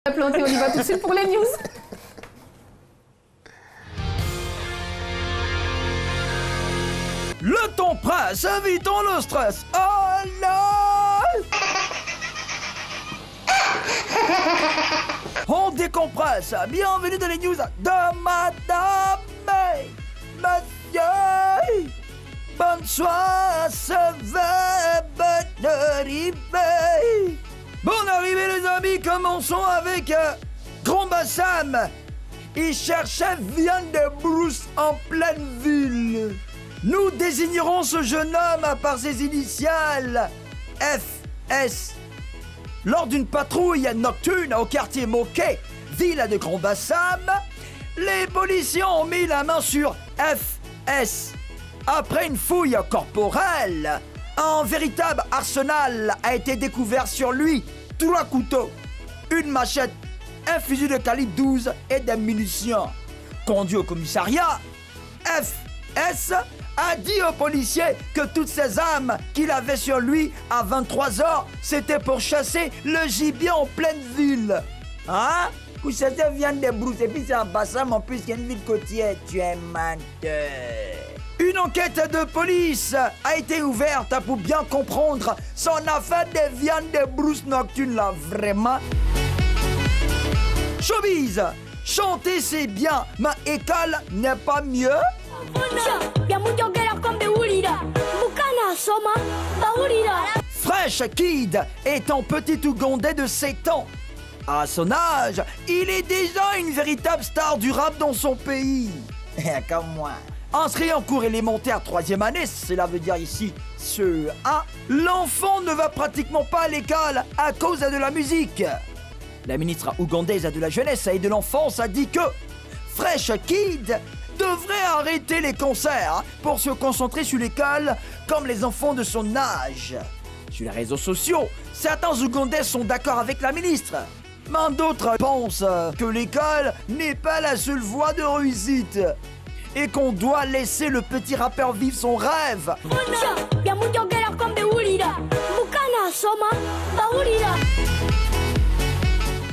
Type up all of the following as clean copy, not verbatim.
La planté, on y va tout de suite pour les news. Le ton presse, évitons le stress. Oh non! On décompresse. Bienvenue dans les news de Madame et Monsieur. Bonsoir, ça va, bonne arrivée. Bonne arrivée les amis, commençons avec Grand Bassam. Il cherchait viande de brousse en pleine ville. Nous désignerons ce jeune homme par ses initiales FS. Lors d'une patrouille nocturne au quartier Moquet, ville de Grand Bassam, les policiers ont mis la main sur FS. Après une fouille corporelle, un véritable arsenal a été découvert sur lui. 3 couteaux, une machette, un fusil de calibre 12 et des munitions. Conduit au commissariat, FS a dit aux policiers que toutes ces armes qu'il avait sur lui à 23h, c'était pour chasser le gibier en pleine ville. Hein? Pour chasser viande de brousse et puis c'est en Bassam en plus qu'il y a une ville côtière. Tu es menteur. Une enquête de police a été ouverte pour bien comprendre son affaire de viande de brousse nocturne là, vraiment. Showbiz, chanter c'est bien, mais école n'est pas mieux. Fresh Kid est un petit Ougandais de 7 ans. À son âge, il est déjà une véritable star du rap dans son pays. Comme moi. Inscrit en cours élémentaire 3e année, cela veut dire ici CE1, l'enfant ne va pratiquement pas à l'école à cause de la musique. La ministre ougandaise de la jeunesse et de l'enfance a dit que Fresh Kid devrait arrêter les concerts pour se concentrer sur l'école comme les enfants de son âge. Sur les réseaux sociaux, certains Ougandais sont d'accord avec la ministre, mais d'autres pensent que l'école n'est pas la seule voie de réussite et qu'on doit laisser le petit rappeur vivre son rêve.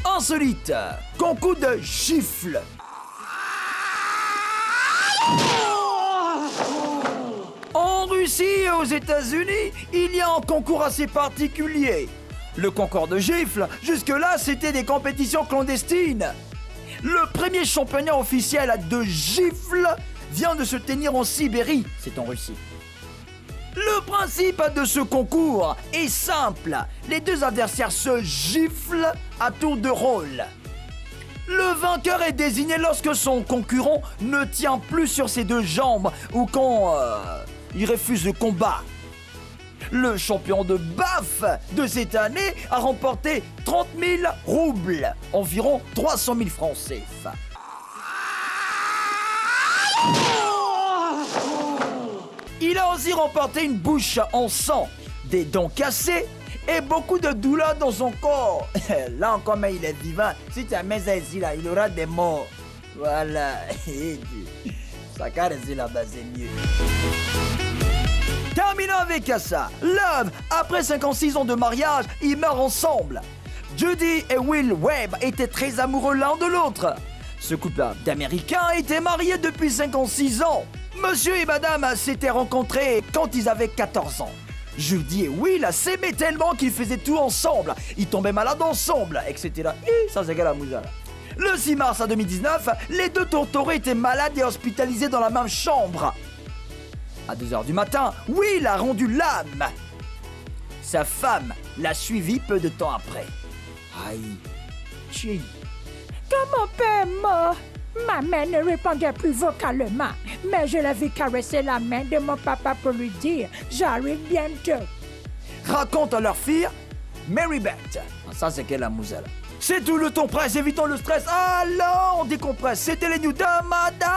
Insolite, concours de gifles. En Russie et aux États-Unis, il y a un concours assez particulier. Le concours de gifles, jusque-là, c'était des compétitions clandestines. Le premier championnat officiel de gifles vient de se tenir en Sibérie, c'est en Russie. Le principe de ce concours est simple. Les deux adversaires se giflent à tour de rôle. Le vainqueur est désigné lorsque son concurrent ne tient plus sur ses 2 jambes ou quand il refuse le combat. Le champion de BAF de cette année a remporté 30 000 roubles, environ 300 000 francs CFA. Il a aussi remporté une bouche en sang, des dents cassées et beaucoup de douleurs dans son corps. Là encore, mais il est vivant. Si tu amènes ça ici, là, il aura des morts. Voilà. Sa caresse là-bas, c'est mieux. Terminons avec ça. Love, après 56 ans de mariage, ils meurent ensemble. Judy et Will Webb étaient très amoureux l'un de l'autre. Ce couple d'Américains était marié depuis 56 ans. Monsieur et madame s'étaient rencontrés quand ils avaient 14 ans. Judy et Will s'aimaient tellement qu'ils faisaient tout ensemble. Ils tombaient malades ensemble, etc. Et ça, c'est quelle la mousa. Le 6 mars 2019, les 2 tourtereaux étaient malades et hospitalisés dans la même chambre. À 2h du matin, Will a rendu l'âme. Sa femme l'a suivi peu de temps après. Aïe. Tchè. Quand mon père est mort, ma mère ne répondait plus vocalement, mais je l'avais caressé la main de mon papa pour lui dire « J'arrive bientôt ». Raconte à leur fille, Mary Beth. Ça, c'est quelle la mouselle. C'est tout le ton presse, évitons le stress. Alors, on décompresse. C'était les news de Madame.